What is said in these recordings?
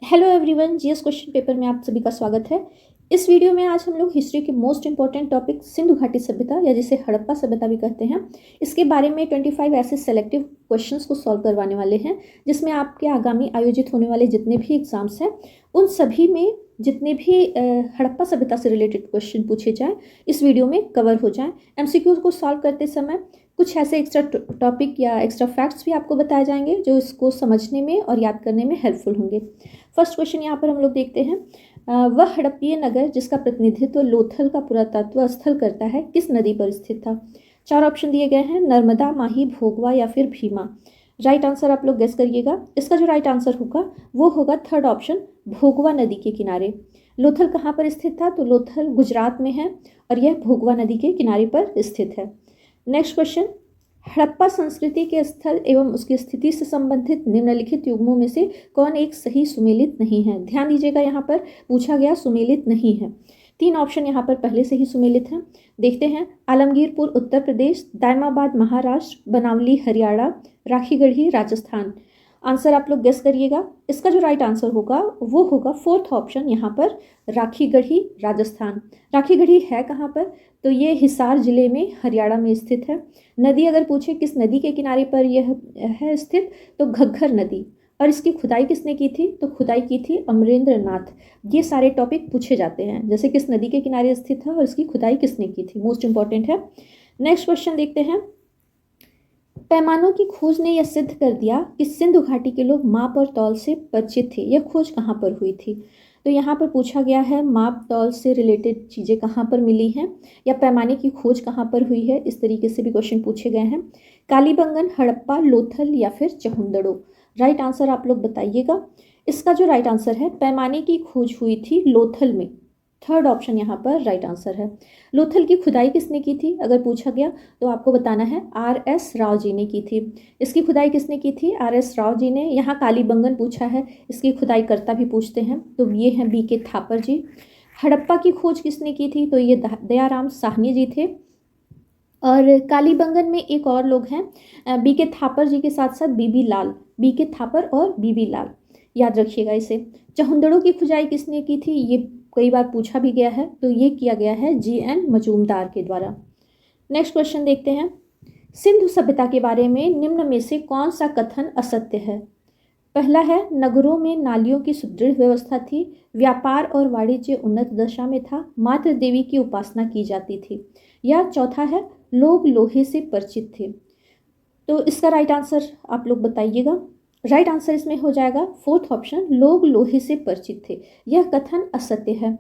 Hello everyone, GS question paper में आप सभी का स्वागत है। इस वीडियो में आज हम लोग हिस्ट्री के मोस्ट इंपॉर्टेंट टॉपिक सिंधु घाटी सभ्यता या जिसे हड़प्पा सभ्यता भी कहते हैं, इसके बारे में 25 ऐसे सेलेक्टिव क्वेश्चंस को सॉल्व करवाने वाले हैं, जिसमें आपके आगामी आयोजित होने वाले जितने भी एग्जाम्स हैं उन सभी में जितने भी हड़प्पा सभ्यता से रिलेटेड क्वेश्चन पूछे जाएँ इस वीडियो में कवर हो जाएँ। एमसीक्यूज को सॉल्व करते समय कुछ ऐसे एक्स्ट्रा टॉपिक या एक्स्ट्रा फैक्ट्स भी आपको बताए जाएंगे जो इसको समझने में और याद करने में हेल्पफुल होंगे। फर्स्ट क्वेश्चन यहाँ पर हम लोग देखते हैं, वह हड़प्पीय नगर जिसका प्रतिनिधित्व लोथल का पुरातत्व स्थल करता है किस नदी पर स्थित था। 4 ऑप्शन दिए गए हैं, नर्मदा, माही, भोगवा या फिर भीमा। राइट आंसर आप लोग गेस करिएगा। इसका जो राइट आंसर होगा वो होगा थर्ड ऑप्शन, भोगवा नदी के किनारे। लोथल कहाँ पर स्थित था, तो लोथल गुजरात में है और यह भोगवा नदी के किनारे पर स्थित है। नेक्स्ट क्वेश्चन, हड़प्पा संस्कृति के स्थल एवं उसकी स्थिति से संबंधित निम्नलिखित युग्मों में से कौन एक सही सुमेलित नहीं है। ध्यान दीजिएगा, यहाँ पर पूछा गया सुमेलित नहीं है। 3 ऑप्शन यहाँ पर पहले से ही सुमेलित हैं। देखते हैं, आलमगीरपुर उत्तर प्रदेश, दायमाबाद महाराष्ट्र, बनावली हरियाणा, राखीगढ़ी राजस्थान। आंसर आप लोग गेस करिएगा। इसका जो राइट आंसर होगा वो होगा फोर्थ ऑप्शन, यहाँ पर राखीगढ़ी राजस्थान। राखीगढ़ी है कहाँ पर, तो ये हिसार जिले में हरियाणा में स्थित है। नदी अगर पूछे किस नदी के किनारे पर यह है स्थित, तो घग्घर नदी। और इसकी खुदाई किसने की थी, तो खुदाई की थी अमरेंद्र नाथ। ये सारे टॉपिक पूछे जाते हैं, जैसे किस नदी के किनारे स्थित है और इसकी खुदाई किसने की थी, मोस्ट इंपॉर्टेंट है। नेक्स्ट क्वेश्चन देखते हैं, पैमानों की खोज ने यह सिद्ध कर दिया कि सिंधु घाटी के लोग माप और तौल से परिचित थे। यह खोज कहाँ पर हुई थी, तो यहाँ पर पूछा गया है माप तौल से रिलेटेड चीज़ें कहाँ पर मिली हैं या पैमाने की खोज कहाँ पर हुई है, इस तरीके से भी क्वेश्चन पूछे गए हैं। कालीबंगन, हड़प्पा, लोथल या फिर चहुंदड़ो। राइट आंसर आप लोग बताइएगा। इसका जो राइट आंसर है, पैमाने की खोज हुई थी लोथल में। थर्ड ऑप्शन यहाँ पर राइट आंसर है। लोथल की खुदाई किसने की थी अगर पूछा गया, तो आपको बताना है आर.एस. राव जी ने की थी। इसकी खुदाई किसने की थी, आर.एस. राव जी ने। यहाँ कालीबंगन पूछा है, इसकी खुदाई करता भी पूछते हैं, तो ये हैं बी.के. थापर जी। हड़प्पा की खोज किसने की थी, तो ये दयाराम साहनी जी थे। और कालीबंगन में एक और लोग हैं बी.के. थापर जी के साथ साथ बीबी लाल, बी.के. थापर और बीबी लाल, याद रखिएगा इसे। चहुंदड़ों की खुदाई किसने की थी, ये कई बार पूछा भी गया है, तो ये किया गया है जी.एन. मजूमदार के द्वारा। नेक्स्ट क्वेश्चन देखते हैं, सिंधु सभ्यता के बारे में निम्न में से कौन सा कथन असत्य है। पहला है, नगरों में नालियों की सुदृढ़ व्यवस्था थी, व्यापार और वाणिज्य उन्नत दशा में था, मातृ देवी की उपासना की जाती थी। या चौथा है, लोग लोहे से परिचित थे। तो इसका राइट आंसर आप लोग बताइएगा। राइट आंसर इसमें हो जाएगा फोर्थ ऑप्शन, लोग लोहे से परिचित थे। यह कथन असत्य है।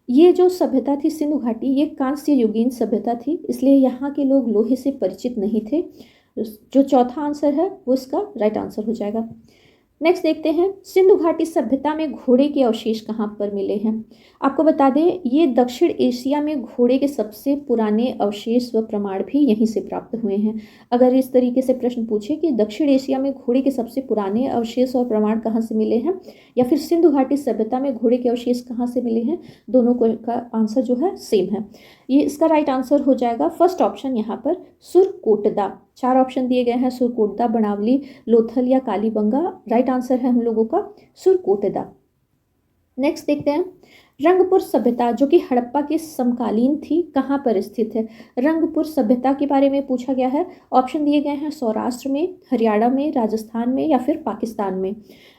ये जो सभ्यता थी सिंधु घाटी, ये कांस्य युगीन सभ्यता थी, इसलिए यहाँ के लोग लोहे से परिचित नहीं थे। जो चौथा आंसर है वो इसका राइट आंसर हो जाएगा। नेक्स्ट देखते हैं, सिंधु घाटी सभ्यता में घोड़े के अवशेष कहाँ पर मिले हैं। आपको बता दें, ये दक्षिण एशिया में घोड़े के सबसे पुराने अवशेष व प्रमाण भी यहीं से प्राप्त हुए हैं। अगर इस तरीके से प्रश्न पूछे कि दक्षिण एशिया में घोड़े के सबसे पुराने अवशेष और प्रमाण कहाँ से मिले हैं, या फिर सिंधु घाटी सभ्यता में घोड़े के अवशेष कहाँ से मिले हैं, दोनों का आंसर जो है सेम है। ये इसका राइट आंसर हो जाएगा फर्स्ट ऑप्शन, यहाँ पर सुरकोटदा। 4 ऑप्शन दिए गए हैं, सुरकोटदा, बनावली, लोथल या कालीबंगा। राइट आंसर है हम लोगों का सुरकोटदा। नेक्स्ट देखते हैं, रंगपुर सभ्यता जो कि हड़प्पा के समकालीन थी कहाँ पर स्थित है। रंगपुर सभ्यता के बारे में पूछा गया है। ऑप्शन दिए गए हैं, सौराष्ट्र में, हरियाणा में, राजस्थान में या फिर पाकिस्तान में।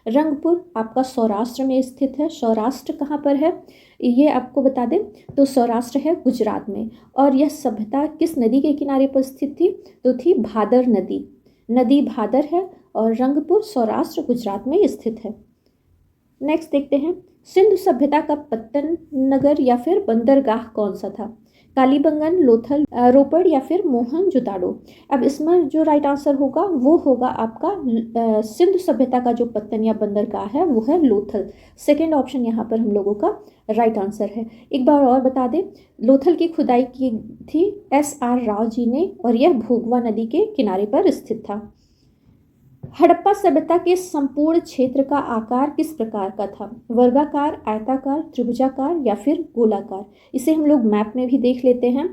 रंगपुर आपका सौराष्ट्र में स्थित है। सौराष्ट्र कहाँ पर है ये आपको बता दें, तो सौराष्ट्र है गुजरात में। और यह सभ्यता किस नदी के किनारे पर स्थित थी, तो थी भादर नदी। नदी भादर है और रंगपुर सौराष्ट्र गुजरात में स्थित है। नेक्स्ट देखते हैं, सिंधु सभ्यता का पत्तन नगर या फिर बंदरगाह कौन सा था। कालीबंगन, लोथल, रोपड़ या फिर मोहनजोदाड़ो। अब इसमें जो राइट आंसर होगा वो होगा आपका सिंधु सभ्यता का जो पत्तन या बंदरगाह है वो है लोथल। सेकेंड ऑप्शन यहाँ पर हम लोगों का राइट आंसर है। एक बार और बता दें, लोथल की खुदाई की थी S.R. राव जी ने और यह भोगवा नदी के किनारे पर स्थित था। हड़प्पा सभ्यता के संपूर्ण क्षेत्र का आकार किस प्रकार का था, वर्गाकार, आयताकार, त्रिभुजाकार या फिर गोलाकार। इसे हम लोग मैप में भी देख लेते हैं।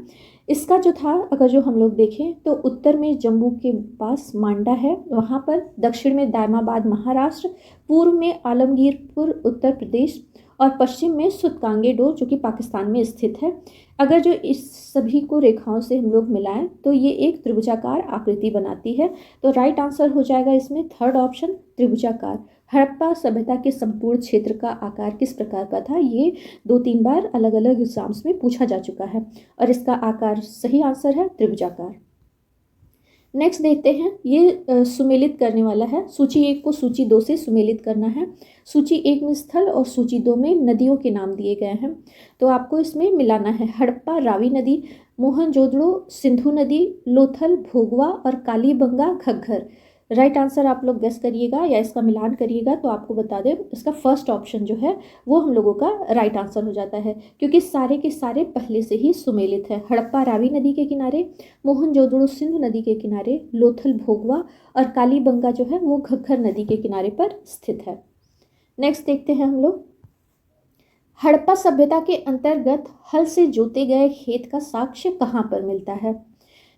इसका जो था, अगर जो हम लोग देखें तो उत्तर में जम्मू के पास मांडा है वहाँ पर, दक्षिण में दायमाबाद महाराष्ट्र, पूर्व में आलमगीरपुर उत्तर प्रदेश और पश्चिम में सुतकांगेडोर जो कि पाकिस्तान में स्थित है। अगर जो इस सभी को रेखाओं से हम लोग मिलाएं तो ये एक त्रिभुजाकार आकृति बनाती है। तो राइट आंसर हो जाएगा इसमें थर्ड ऑप्शन, त्रिभुजाकार। हड़प्पा सभ्यता के संपूर्ण क्षेत्र का आकार किस प्रकार का था, ये 2-3 बार अलग अलग एग्जाम्स में पूछा जा चुका है और इसका आकार सही आंसर है त्रिभुजाकार। नेक्स्ट देखते हैं, ये सुमेलित करने वाला है। सूची 1 को सूची 2 से सुमेलित करना है। सूची 1 में स्थल और सूची 2 में नदियों के नाम दिए गए हैं, तो आपको इसमें मिलाना है। हड़प्पा रावी नदी, मोहनजोदड़ो सिंधु नदी, लोथल भोगवा और कालीबंगा घग्गर। राइट आंसर आप लोग गेस करिएगा या इसका मिलान करिएगा तो आपको बता दें इसका फर्स्ट ऑप्शन जो है वो हम लोगों का राइट आंसर हो जाता है, क्योंकि सारे के सारे पहले से ही सुमेलित है। हड़प्पा रावी नदी के किनारे, मोहनजोदड़ो सिंधु नदी के किनारे, लोथल भोगवा और कालीबंगा जो है वो घग्गर नदी के किनारे पर स्थित है। नेक्स्ट देखते हैं हम लोग, हड़प्पा सभ्यता के अंतर्गत हल से जोते गए खेत का साक्ष्य कहाँ पर मिलता है,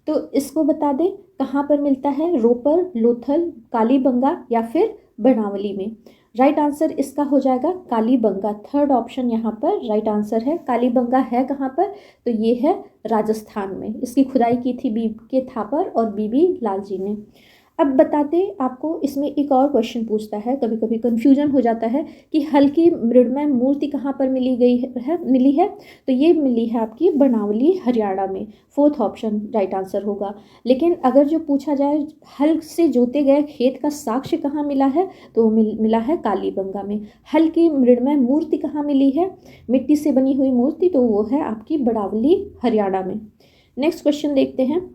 तो इसको बता दें कहाँ पर मिलता है, रोपर, लोथल, कालीबंगा या फिर बनावली में। राइट आंसर इसका हो जाएगा कालीबंगा। थर्ड ऑप्शन यहाँ पर राइट आंसर है। कालीबंगा है कहाँ पर, तो ये है राजस्थान में। इसकी खुदाई की थी बीके थापर और बीबी लालजी ने। अब बताते आपको, इसमें एक और क्वेश्चन पूछता है, कभी कभी कंफ्यूजन हो जाता है कि हल की मृण्मय मूर्ति कहाँ पर मिली है, तो ये मिली है आपकी बनावली हरियाणा में। फोर्थ ऑप्शन राइट आंसर होगा। लेकिन अगर जो पूछा जाए हल से जोते गए खेत का साक्ष्य कहाँ मिला है, तो मिला है कालीबंगा में। हल की मृण्मय मूर्ति कहाँ मिली है, मिट्टी से बनी हुई मूर्ति, तो वो है आपकी बनावली हरियाणा में। नेक्स्ट क्वेश्चन देखते हैं,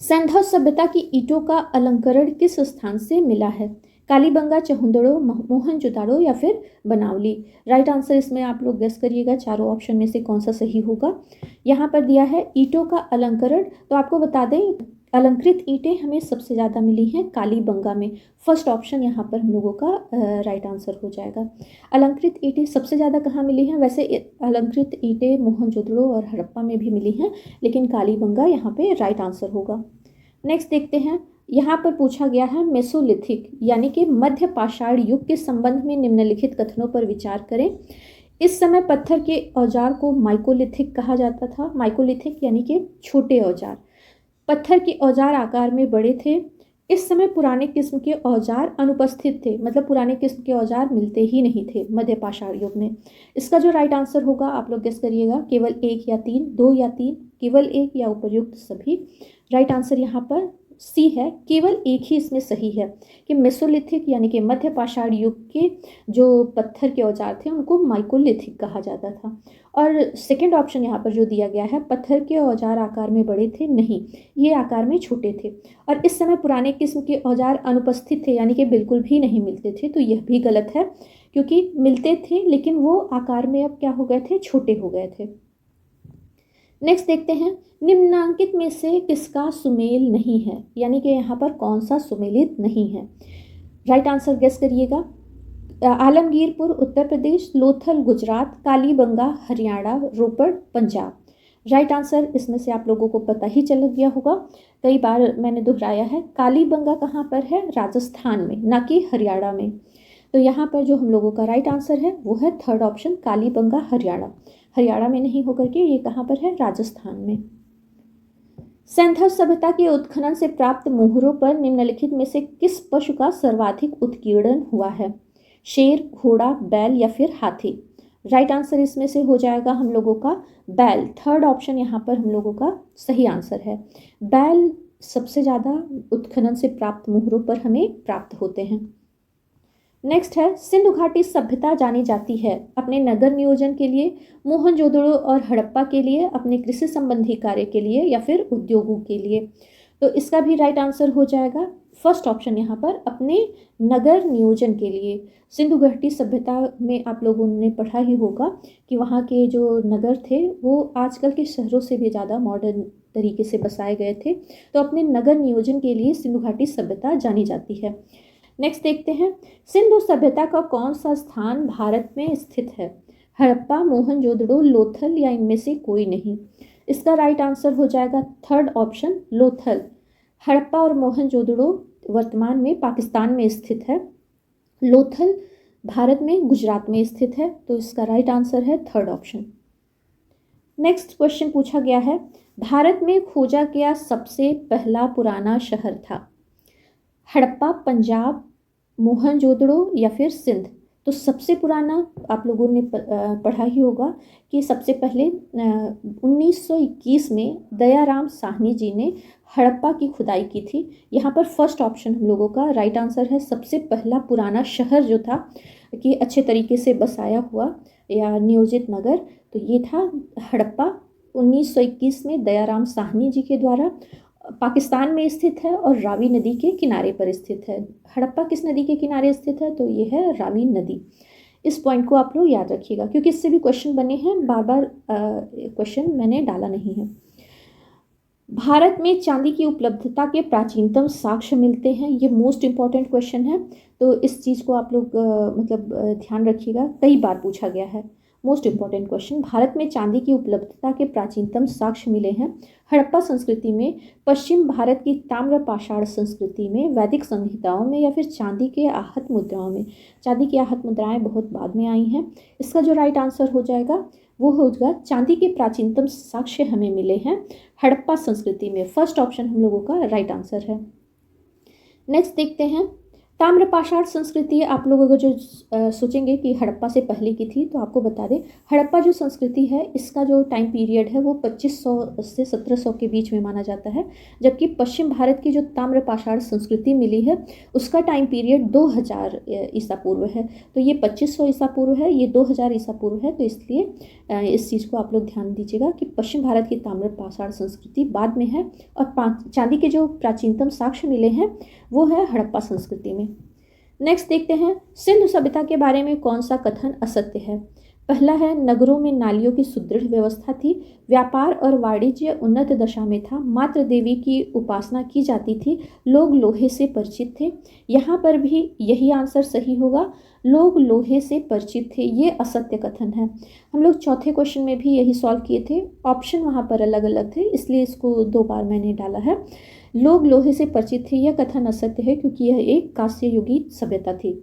सिंधु सभ्यता की ईंटों का अलंकरण किस स्थान से मिला है, कालीबंगा, चहुंदड़ो, मोहनजोदड़ो या फिर बनावली। राइट आंसर इसमें आप लोग गेस करिएगा चारों ऑप्शन में से कौन सा सही होगा। यहाँ पर दिया है ईंटों का अलंकरण, तो आपको बता दें अलंकृत ईंटें हमें सबसे ज़्यादा मिली हैं कालीबंगा में। फर्स्ट ऑप्शन यहाँ पर हम लोगों का राइट आंसर हो जाएगा। अलंकृत ईंटें सबसे ज़्यादा कहाँ मिली हैं, वैसे अलंकृत ईंटें मोहनजोदड़ो और हड़प्पा में भी मिली हैं, लेकिन कालीबंगा यहाँ पे राइट आंसर होगा। नेक्स्ट देखते हैं, यहाँ पर पूछा गया है मेसोलिथिक यानी कि मध्य पाषाण युग के संबंध में निम्नलिखित कथनों पर विचार करें। इस समय पत्थर के औजार को माइकोलिथिक कहा जाता था। माइकोलिथिक यानी कि छोटे औजार। पत्थर के औजार आकार में बड़े थे। इस समय पुराने किस्म के औजार अनुपस्थित थे, मतलब पुराने किस्म के औजार मिलते ही नहीं थे मध्य पाषाण युग में। इसका जो राइट आंसर होगा आप लोग गेस करिएगा, केवल 1 या 3, 2 या 3, केवल 1 या उपर्युक्त सभी। राइट आंसर यहाँ पर सी है, केवल एक ही इसमें सही है कि मेसोलिथिक यानी कि मध्य पाषाण युग के जो पत्थर के औजार थे उनको माइकोलिथिक कहा जाता था। और सेकंड ऑप्शन यहाँ पर जो दिया गया है पत्थर के औजार आकार में बड़े थे, नहीं, ये आकार में छोटे थे। और इस समय पुराने किस्म के औजार अनुपस्थित थे यानी कि बिल्कुल भी नहीं मिलते थे, तो यह भी गलत है क्योंकि मिलते थे लेकिन वो आकार में अब क्या हो गए थे, छोटे हो गए थे। नेक्स्ट देखते हैं, निम्नांकित में से किसका सुमेल नहीं है, यानी कि यहाँ पर कौन सा सुमेलित नहीं है। राइट आंसर गेस करिएगा, आलमगीरपुर उत्तर प्रदेश, लोथल गुजरात, कालीबंगा हरियाणा, रोपड़ पंजाब। राइट आंसर इसमें से आप लोगों को पता ही चल गया होगा, कई बार मैंने दोहराया है। कालीबंगा कहाँ पर है, राजस्थान में, ना कि हरियाणा में। तो यहाँ पर जो हम लोगों का राइट आंसर है वो है थर्ड ऑप्शन, कालीबंगा हरियाणा। हरियाणा में नहीं होकर के ये कहाँ पर है, राजस्थान में। सिंधु सभ्यता के उत्खनन से प्राप्त मोहरों पर निम्नलिखित में से किस पशु का सर्वाधिक उत्कीर्णन हुआ है, शेर, घोड़ा, बैल या फिर हाथी। राइट आंसर इसमें से हो जाएगा हम लोगों का बैल। थर्ड ऑप्शन यहाँ पर हम लोगों का सही आंसर है। बैल सबसे ज़्यादा उत्खनन से प्राप्त मोहरों पर हमें प्राप्त होते हैं। नेक्स्ट है, सिंधु घाटी सभ्यता जानी जाती है अपने नगर नियोजन के लिए, मोहनजोदड़ो और हड़प्पा के लिए अपने कृषि संबंधी कार्य के लिए या फिर उद्योगों के लिए। तो इसका भी राइट आंसर हो जाएगा फर्स्ट ऑप्शन यहाँ पर, अपने नगर नियोजन के लिए। सिंधु घाटी सभ्यता में आप लोगों ने पढ़ा ही होगा कि वहाँ के जो नगर थे वो आजकल के शहरों से भी ज़्यादा मॉडर्न तरीके से बसाए गए थे, तो अपने नगर नियोजन के लिए सिंधु घाटी सभ्यता जानी जाती है। नेक्स्ट देखते हैं, सिंधु सभ्यता का कौन सा स्थान भारत में स्थित है, हड़प्पा, मोहनजोदड़ो, लोथल या इनमें से कोई नहीं। इसका राइट आंसर हो जाएगा थर्ड ऑप्शन लोथल। हड़प्पा और मोहनजोदड़ो वर्तमान में पाकिस्तान में स्थित है। लोथल भारत में गुजरात में स्थित है। तो इसका राइट आंसर है थर्ड ऑप्शन। नेक्स्ट क्वेश्चन पूछा गया है, भारत में खोजा गया सबसे पहला पुराना शहर था? हड़प्पा, पंजाब, मोहनजोदड़ो या फिर सिंध? तो सबसे पुराना आप लोगों ने पढ़ा ही होगा कि सबसे पहले 1921 में दयाराम साहनी जी ने हड़प्पा की खुदाई की थी। यहाँ पर फर्स्ट ऑप्शन हम लोगों का राइट आंसर है। सबसे पहला पुराना शहर जो था कि अच्छे तरीके से बसाया हुआ या नियोजित नगर, तो ये था हड़प्पा। 1921 में दयाराम साहनी जी के द्वारा पाकिस्तान में स्थित है और रावी नदी के किनारे पर स्थित है। हड़प्पा किस नदी के किनारे स्थित है? तो ये है रावी नदी। इस पॉइंट को आप लोग याद रखिएगा क्योंकि इससे भी क्वेश्चन बने हैं, बार बार क्वेश्चन मैंने डाला नहीं है। भारत में चांदी की उपलब्धता के प्राचीनतम साक्ष्य मिलते हैं, ये मोस्ट इंपॉर्टेंट क्वेश्चन है। तो इस चीज़ को आप लोग ध्यान रखिएगा, कई बार पूछा गया है। मोस्ट इंपॉर्टेंट क्वेश्चन, भारत में चांदी की उपलब्धता के प्राचीनतम साक्ष्य मिले हैं हड़प्पा संस्कृति में, पश्चिम भारत की ताम्र पाषाण संस्कृति में, वैदिक संहिताओं में या फिर चांदी के आहत मुद्राओं में। चांदी की आहत मुद्राएं बहुत बाद में आई हैं। इसका जो राइट आंसर हो जाएगा वो होगा चांदी के प्राचीनतम साक्ष्य हमें मिले हैं हड़प्पा संस्कृति में। फर्स्ट ऑप्शन हम लोगों का राइट आंसर है। नेक्स्ट देखते हैं, ताम्रपाषाण संस्कृति। आप लोग अगर जो सोचेंगे कि हड़प्पा से पहले की थी, तो आपको बता दें हड़प्पा जो संस्कृति है इसका जो टाइम पीरियड है वो 2500 से 1700 के बीच में माना जाता है, जबकि पश्चिम भारत की जो ताम्रपाषाण संस्कृति मिली है उसका टाइम पीरियड 2000 ईसा पूर्व है। तो ये 2500 ईसा पूर्व है, ये 2000 ईसा पूर्व है। तो इसलिए इस चीज़ को आप लोग ध्यान दीजिएगा कि पश्चिम भारत की ताम्रपाषाण संस्कृति बाद में है और चांदी के जो प्राचीनतम साक्ष्य मिले हैं वो है हड़प्पा संस्कृति में। नेक्स्ट देखते हैं, सिंधु सभ्यता के बारे में कौन सा कथन असत्य है? पहला है, नगरों में नालियों की सुदृढ़ व्यवस्था थी, व्यापार और वाणिज्य उन्नत दशा में था, मात्र देवी की उपासना की जाती थी, लोग लोहे से परिचित थे। यहाँ पर भी यही आंसर सही होगा, लोग लोहे से परिचित थे। ये असत्य कथन है। हम लोग चौथे क्वेश्चन में भी यही सॉल्व किए थे, ऑप्शन वहाँ पर अलग अलग थे इसलिए इसको 2 बार मैंने डाला है। लोग लोहे से परिचित थे, यह कथन असत्य है क्योंकि यह एक कांस्य युगीन सभ्यता थी।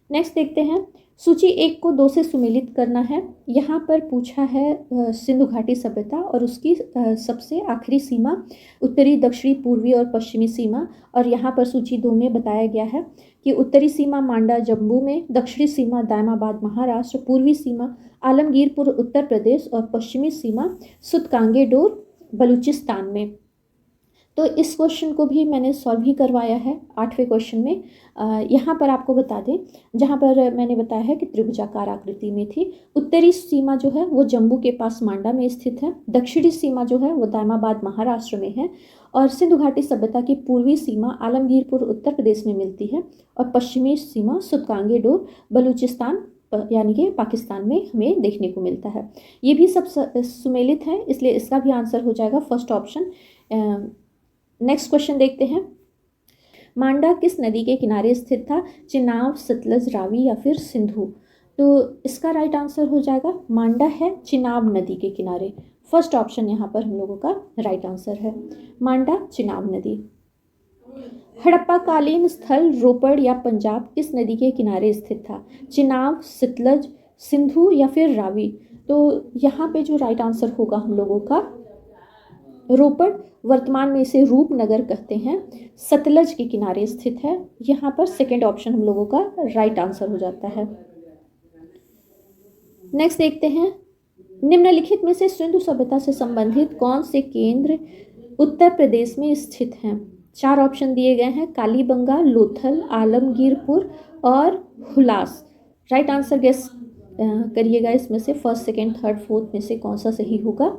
नेक्स्ट देखते हैं, सूची 1 को 2 से सुमेलित करना है। यहाँ पर पूछा है सिंधु घाटी सभ्यता और उसकी सबसे आखिरी सीमा, उत्तरी, दक्षिणी, पूर्वी और पश्चिमी सीमा। और यहाँ पर सूची 2 में बताया गया है कि उत्तरी सीमा मांडा जम्मू में, दक्षिणी सीमा दायमाबाद महाराष्ट्र, पूर्वी सीमा आलमगीरपुर उत्तर प्रदेश और पश्चिमी सीमा सुतकांगेडोर बलूचिस्तान में। तो इस क्वेश्चन को भी मैंने सॉल्व ही करवाया है 8वें क्वेश्चन में। यहाँ पर आपको बता दें, जहाँ पर मैंने बताया है कि त्रिभुजाकार आकृति में थी। उत्तरी सीमा जो है वो जम्मू के पास मांडा में स्थित है, दक्षिणी सीमा जो है वो दायमाबाद महाराष्ट्र में है और सिंधु घाटी सभ्यता की पूर्वी सीमा आलमगीरपुर उत्तर प्रदेश में मिलती है और पश्चिमी सीमा सुतकांगेडोर बलूचिस्तान यानी कि पाकिस्तान में हमें देखने को मिलता है। ये भी सब सुमेलित है, इसलिए इसका भी आंसर हो जाएगा फर्स्ट ऑप्शन। नेक्स्ट क्वेश्चन देखते हैं, मांडा किस नदी के किनारे स्थित था? चिनाब, सतलज, रावी या फिर सिंधु? तो इसका राइट आंसर हो जाएगा मांडा है चिनाब नदी के किनारे। फर्स्ट ऑप्शन यहाँ पर हम लोगों का राइट आंसर है, मांडा चिनाब नदी। हड़प्पा कालीन स्थल रोपड़ या पंजाब किस नदी के किनारे स्थित था? चिनाब, सतलज, सिंधु या फिर रावी? तो यहाँ पे जो राइट आंसर होगा हम लोगों का रोपड़, वर्तमान में इसे रूपनगर कहते हैं, सतलज के किनारे स्थित है। यहाँ पर सेकेंड ऑप्शन हम लोगों का राइट आंसर हो जाता है। नेक्स्ट देखते हैं, निम्नलिखित में से सिंधु सभ्यता से संबंधित कौन से केंद्र उत्तर प्रदेश में स्थित हैं? 4 ऑप्शन दिए गए हैं, कालीबंगा, लोथल, आलमगीरपुर और हुलास। राइट आंसर गेस करिएगा, इसमें से फर्स्ट, सेकेंड, थर्ड, फोर्थ में से कौन सा सही होगा।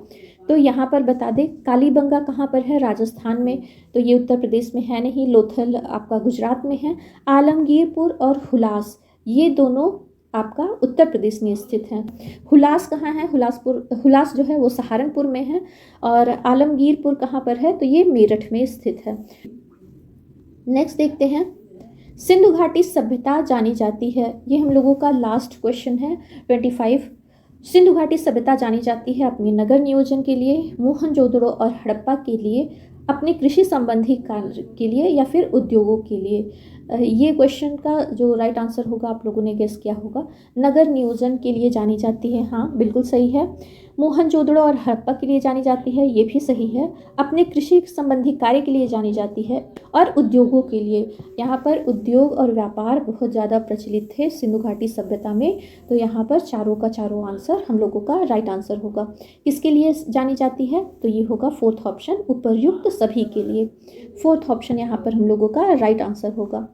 तो यहाँ पर बता दें, कालीबंगा कहाँ पर है? राजस्थान में, तो ये उत्तर प्रदेश में है नहीं। लोथल आपका गुजरात में है। आलमगीरपुर और हुलास ये दोनों आपका उत्तर प्रदेश में स्थित हैं। हुलास कहाँ है? हुलास जो है वो सहारनपुर में है और आलमगीरपुर कहाँ पर है? तो ये मेरठ में स्थित है। नेक्स्ट देखते हैं, सिंधु घाटी सभ्यता जानी जाती है, ये हम लोगों का लास्ट क्वेश्चन है 25। सिंधु घाटी सभ्यता जानी जाती है अपने नगर नियोजन के लिए, मोहनजोदड़ो और हड़प्पा के लिए अपने कृषि संबंधी कार्य के लिए, या फिर उद्योगों के लिए। ये क्वेश्चन का जो राइट आंसर होगा आप लोगों ने गेस किया होगा, नगर नियोजन के लिए जानी जाती है। हाँ, बिल्कुल सही है। मोहनजोदड़ो और हड़प्पा के लिए जानी जाती है, ये भी सही है। अपने कृषि संबंधी कार्य के लिए जानी जाती है, और उद्योगों के लिए, यहाँ पर उद्योग और व्यापार बहुत ज़्यादा प्रचलित थे सिंधु घाटी सभ्यता में। तो यहाँ पर चारों का चारों आंसर हम लोगों का राइट आंसर होगा। किसके लिए जानी जाती है? तो ये होगा फोर्थ ऑप्शन, उपर्युक्त सभी के लिए। फोर्थ ऑप्शन यहाँ पर हम लोगों का राइट आंसर होगा।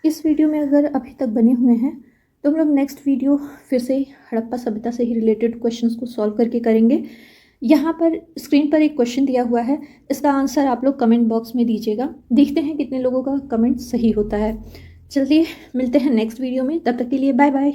इस वीडियो में अगर अभी तक बने हुए हैं तो हम लोग नेक्स्ट वीडियो फिर से हड़प्पा सभ्यता से ही रिलेटेड क्वेश्चंस को सॉल्व करके करेंगे। यहाँ पर स्क्रीन पर एक क्वेश्चन दिया हुआ है, इसका आंसर आप लोग कमेंट बॉक्स में दीजिएगा। देखते हैं कितने लोगों का कमेंट सही होता है। चलिए मिलते हैं नेक्स्ट वीडियो में, तब तक के लिए बाय बाय।